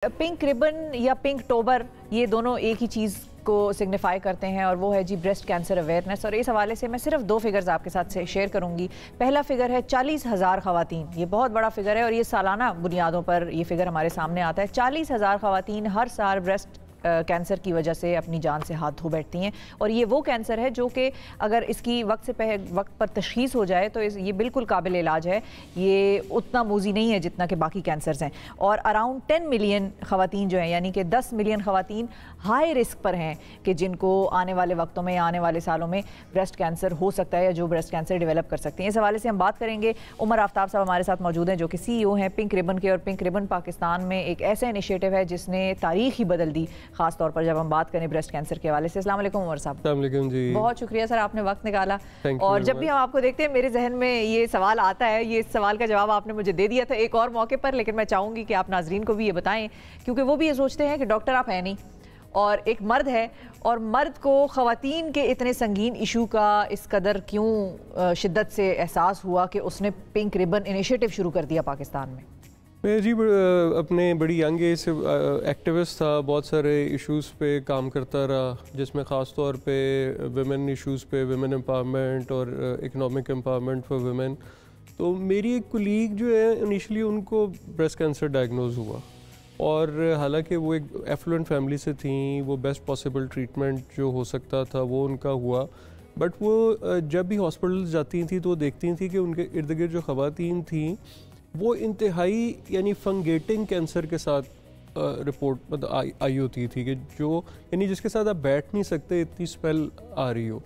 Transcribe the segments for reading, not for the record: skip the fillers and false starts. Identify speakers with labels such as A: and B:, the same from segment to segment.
A: Pink ribbon या pink टोबर ये दोनों एक ही चीज़ को सिग्निफाई करते हैं और वो है जी ब्रेस्ट कैंसर अवेयरनेस। और इस हवाले से मैं सिर्फ दो फिगर्स आपके साथ से शेयर करूंगी। पहला फिगर है 40,000 ख़वातीन, ये बहुत बड़ा फिगर है और ये सालाना बुनियादों पर ये फिगर हमारे सामने आता है। 40,000 ख़वातीन हर साल ब्रेस्ट कैंसर की वजह से अपनी जान से हाथ धो बैठती हैं और ये वो कैंसर है जो कि अगर इसकी वक्त पर तशख़ीस हो जाए तो ये बिल्कुल काबिल इलाज है। ये उतना मूजी नहीं है जितना कि बाकी कैंसर्स हैं और अराउंड 10 मिलियन ख़वातीन जो हैं, यानी कि 10 मिलियन ख़वातीन हाई रिस्क पर हैं कि जिनको आने वाले वक्तों में या आने वाले सालों में ब्रेस्ट कैंसर हो सकता है या जो ब्रेस्ट कैंसर डेवलप कर सकते हैं। इस हवाले से हम बात करेंगे। उमर आफ्ताब साहब हमारे साथ मौजूद हैं जो कि CEO हैं पिंक रिबन के। और पिंक रिबन पाकिस्तान में एक ऐसा इनिशिएटिव है जिसने तारीख ही बदल दी, खास तौर पर जब हम बात करें ब्रेस्ट कैंसर के हवाले से। अस्सलाम वालेकुम उमर साहब।
B: अस्सलाम वालेकुम जी।
A: बहुत शुक्रिया सर, आपने वक्त निकाला। और जब भी हम आपको देखते हैं मेरे जहन में ये सवाल आता है, ये सवाल का जवाब आपने मुझे दे दिया था एक और मौके पर, लेकिन मैं चाहूँगी कि आप नाजरीन को भी ये बताएं क्योंकि वो भी ये सोचते हैं कि डॉक्टर आप हैं नहीं और एक मर्द है और मर्द को ख़वातीन के इतने संगीन इशू का इस कदर क्यों शिद्दत से एहसास हुआ कि उसने पिंक रिबन इनिशिएटिव शुरू कर दिया पाकिस्तान में।
B: मैं जी अपने बड़ी यंग एज से एक्टिविस्ट था, बहुत सारे इश्यूज़ पे काम करता रहा जिसमें ख़ास तौर पे विमेन इश्यूज़ पे, विमेन एम्पावरमेंट और इकोनॉमिक एम्पावरमेंट फॉर विमेन। तो मेरी एक कुलीग जो है इनिशियली उनको ब्रेस्ट कैंसर डायग्नोज हुआ और हालांकि वो एक एफ्लुएंट फैमिली से थी, वो बेस्ट पॉसिबल ट्रीटमेंट जो हो सकता था वो उनका हुआ। बट वो जब भी हॉस्पिटल जाती थी तो वो देखती थी कि उनके इर्द गिर्द जो ख़वातीन थी वो इंतहाई यानी फंगेटिंग कैंसर के साथ रिपोर्ट मतलब आई होती थी कि जो यानी जिसके साथ आप बैठ नहीं सकते, इतनी स्मेल आ रही हो।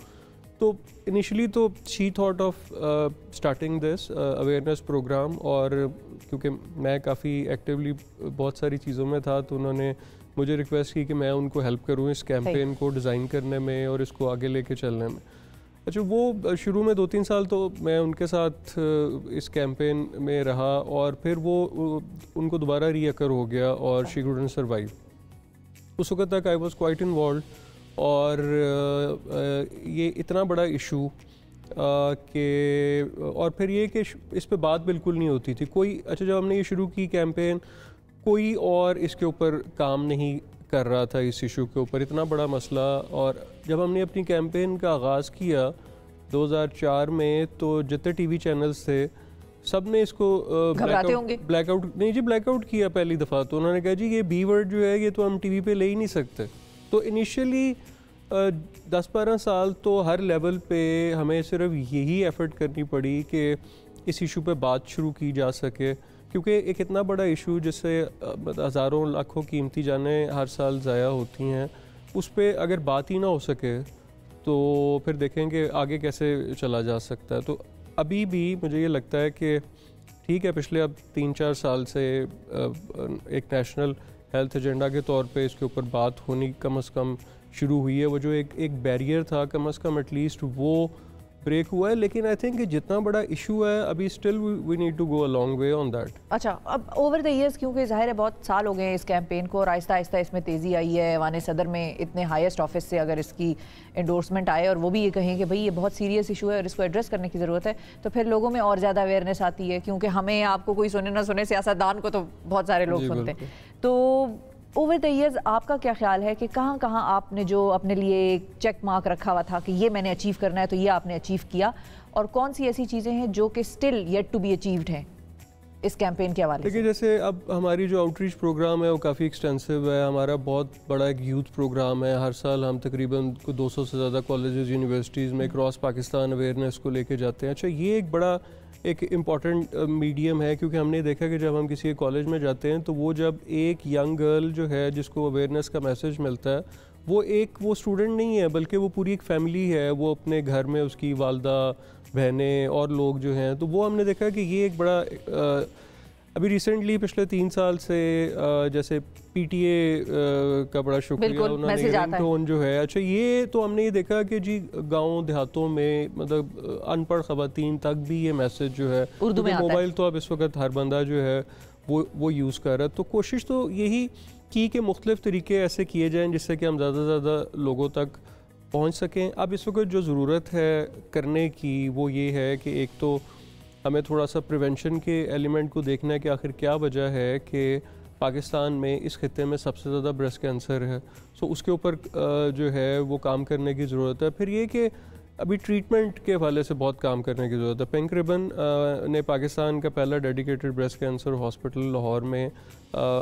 B: तो इनिशियली तो she thought of starting this awareness program, और क्योंकि मैं काफ़ी एक्टिवली बहुत सारी चीज़ों में था तो उन्होंने मुझे रिक्वेस्ट की कि मैं उनको हेल्प करूँ इस कैंपेन को डिज़ाइन करने में और इसको आगे लेके चलने में। अच्छा, वो शुरू में 2-3 साल तो मैं उनके साथ इस कैंपेन में रहा और फिर वो उनको दोबारा रीअकर हो गया और शी कुडंट सर्वाइव। उस वक्त तक आई वाज क्वाइट इन्वॉल्व्ड और ये इतना बड़ा इशू कि और फिर ये कि इस पे बात बिल्कुल नहीं होती थी कोई। अच्छा, जब हमने ये शुरू की कैंपेन कोई और इसके ऊपर काम नहीं कर रहा था इस इशू के ऊपर, इतना बड़ा मसला। और जब हमने अपनी कैंपेन का आगाज़ किया 2004 में तो जितने टीवी चैनल्स थे सब ने इसको ब्लैकआउट नहीं जी ब्लैकआउट किया पहली दफ़ा। तो उन्होंने कहा जी ये बी वर्ड जो है ये तो हम टीवी पे ले ही नहीं सकते। तो इनिशियली 10-12 साल तो हर लेवल पे हमें सिर्फ यही एफर्ट करनी पड़ी कि इस इशू पे बात शुरू की जा सके, क्योंकि एक इतना बड़ा इशू जिससे हज़ारों लाखों कीमती जानें हर साल ज़ाया होती हैं, उस पर अगर बात ही ना हो सके तो फिर देखेंगे आगे कैसे चला जा सकता है। तो अभी भी मुझे ये लगता है कि ठीक है, पिछले अब 3-4 साल से एक नेशनल हेल्थ एजेंडा के तौर पे इसके ऊपर बात होनी कम से कम शुरू हुई है। वो जो एक बैरियर था कम से कम एटलीस्ट वो ब्रेक हुआ है, लेकिन आई थिंक जितना बड़ा इशू है अभी still we need to go a long way on that.
A: अच्छा, अब ओवर द ईयर्स क्योंकि जाहिर है बहुत साल हो गए हैं इस कैंपेन को और आहिस्ता आहिस्ता इसमें तेज़ी आई है। ऐवान सदर में इतने हाईएस्ट ऑफिस से अगर इसकी एंडोर्समेंट आए और वो भी ये कहें कि भाई ये बहुत सीरियस इशू है और इसको एड्रेस करने की ज़रूरत है, तो फिर लोगों में और ज़्यादा अवेयरनेस आती है। क्योंकि हमें आपको कोई सुने ना सुने, सियासतदान को तो बहुत सारे लोग सुनते हैं। तो ओवर द ईयर्स आपका क्या ख्याल है कि कहाँ कहाँ आपने जो अपने लिए एक चेक मार्क रखा हुआ था कि ये मैंने अचीव करना है तो ये आपने अचीव किया, और कौन सी ऐसी चीज़ें हैं जो कि still yet to be achieved हैं इस कैंपेन के हवाले से?
B: देखिए, जैसे अब हमारी जो आउटरीच प्रोग्राम है वो काफ़ी एक्सटेंसिव है। हमारा बहुत बड़ा एक यूथ प्रोग्राम है। हर साल हम तकरीबन 200 से ज़्यादा कॉलेजेस यूनिवर्सिटीज़ में क्रॉस पाकिस्तान अवेयरनेस को लेके जाते हैं। अच्छा, ये एक बड़ा एक इम्पॉर्टेंट मीडियम है, क्योंकि हमने देखा कि जब हम किसी कॉलेज में जाते हैं तो वो जब एक यंग गर्ल जो है जिसको अवेयरनेस का मैसेज मिलता है वो स्टूडेंट नहीं है बल्कि वो पूरी एक फैमिली है। वो अपने घर में उसकी वालदा, बहनें और लोग जो हैं, तो वो हमने देखा कि ये एक बड़ा अभी रिसेंटली पिछले 3 साल से जैसे PTA का बड़ा शुक्रिया, उन्होंने रिंगटोन जो है। अच्छा, ये तो हमने ये देखा कि जी गाँव देहातों में मतलब अनपढ़ ख़वातीन तक भी ये मैसेज जो है उर्दू में मोबाइल तो अब इस वक्त हर बंदा जो है वो यूज़ कर रहा है। तो कोशिश तो यही की कि मुख्तलिफ़ तरीके ऐसे किए जाएँ जिससे कि हम ज़्यादा से ज़्यादा लोगों तक पहुँच सकें। अब इस वक्त जो ज़रूरत है करने की वो ये है कि एक तो हमें थोड़ा सा प्रिवेंशन के एलिमेंट को देखना है कि आखिर क्या वजह है कि पाकिस्तान में इस खित्ते में सबसे ज़्यादा ब्रेस्ट कैंसर है। सो उसके ऊपर जो है वो काम करने की ज़रूरत है। फिर ये कि अभी ट्रीटमेंट के हवाले से बहुत काम करने की ज़रूरत है। पिंक रिबन ने पाकिस्तान का पहला dedicated breast cancer hospital Lahore में,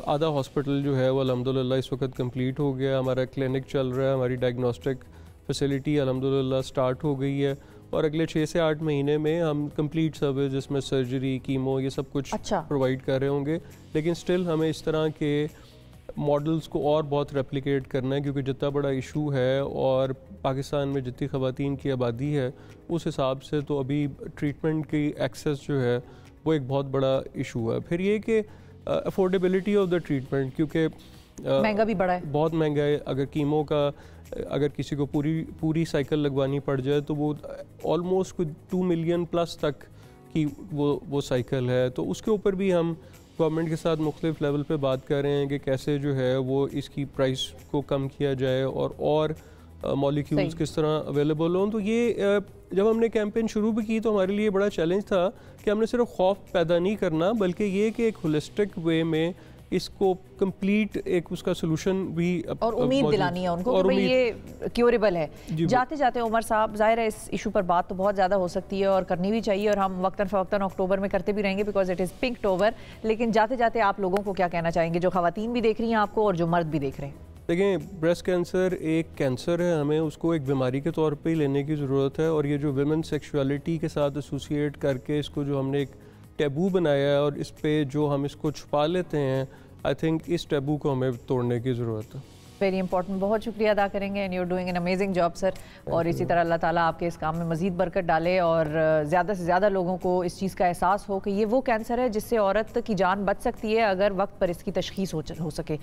B: आधा हॉस्पिटल जो है वो अल्हम्दुलिल्लाह इस वक्त कंप्लीट हो गया। हमारा क्लिनिक चल रहा है, हमारी डायग्नोस्टिक फैसिलिटी अल्हम्दुलिल्लाह स्टार्ट हो गई है और अगले 6 से 8 महीने में हम कंप्लीट सर्विस जिसमें सर्जरी, कीमो, ये सब कुछ प्रोवाइड कर रहे होंगे। लेकिन स्टिल हमें इस तरह के मॉडल्स को और बहुत रेप्लिकेट करना है, क्योंकि जितना बड़ा इशू है और पाकिस्तान में जितनी ख़वातीन की आबादी है उस हिसाब से तो अभी ट्रीटमेंट की एक्सेस जो है वो एक बहुत बड़ा इशू है। फिर ये कि अफोर्डेबिलिटी ऑफ द ट्रीटमेंट, क्योंकि
A: महंगा भी बड़ा है,
B: बहुत महंगा है। अगर कीमो का अगर किसी को पूरी साइकिल लगवानी पड़ जाए तो वो ऑलमोस्ट 2 मिलियन प्लस तक की वो साइकिल है। तो उसके ऊपर भी हम गवर्नमेंट के साथ मुख्तलिफ लेवल पे बात कर रहे हैं कि कैसे जो है वो इसकी प्राइस को कम किया जाए और मॉलिक्यूल्स किस तरह अवेलेबल हों। तो ये जब हमने कैंपेन शुरू भी की तो हमारे लिए बड़ा चैलेंज था कि हमने सिर्फ खौफ पैदा नहीं करना, बल्कि ये कि एक होलिस्टिक वे में इसको कंप्लीट एक उसका सोल्यूशन भी
A: और उम्मीद दिलानी है उनको कि भाई ये क्योरेबल है। जाते जाते उमर साहब, ज़ाहिर है इस इशू पर बात तो बहुत ज़्यादा हो सकती है और करनी भी चाहिए और हम वक्तन फ़वक्तन अक्टूबर में करते भी रहेंगे बिकॉज इट इज़ पिंक टोबर। लेकिन जाते जाते आप लोगों को क्या कहना चाहेंगे, जो ख़वातीन भी देख रही हैं आपको और जो मर्द भी देख रहे हैं?
B: देखिए, ब्रेस्ट कैंसर एक कैंसर है, हमें उसको एक बीमारी के तौर पे ही लेने की ज़रूरत है। और ये जो विमेन सेक्सुअलिटी के साथ एसोसिएट करके इसको जो हमने एक टैबू बनाया है और इस पे जो हम इसको छुपा लेते हैं, आई थिंक इस टैबू को हमें तोड़ने की ज़रूरत है।
A: वेरी इंपॉर्टेंट, बहुत शुक्रिया अदा करेंगे and you are doing an amazing job sir. और इसी तरह अल्लाह ताला आपके इस काम में मज़ीद बरकत डाले और ज़्यादा से ज़्यादा लोगों को इस चीज़ का एहसास हो कि ये वो कैंसर है जिससे औरत की जान बच सकती है अगर वक्त पर इसकी तशख़ीस हो सके।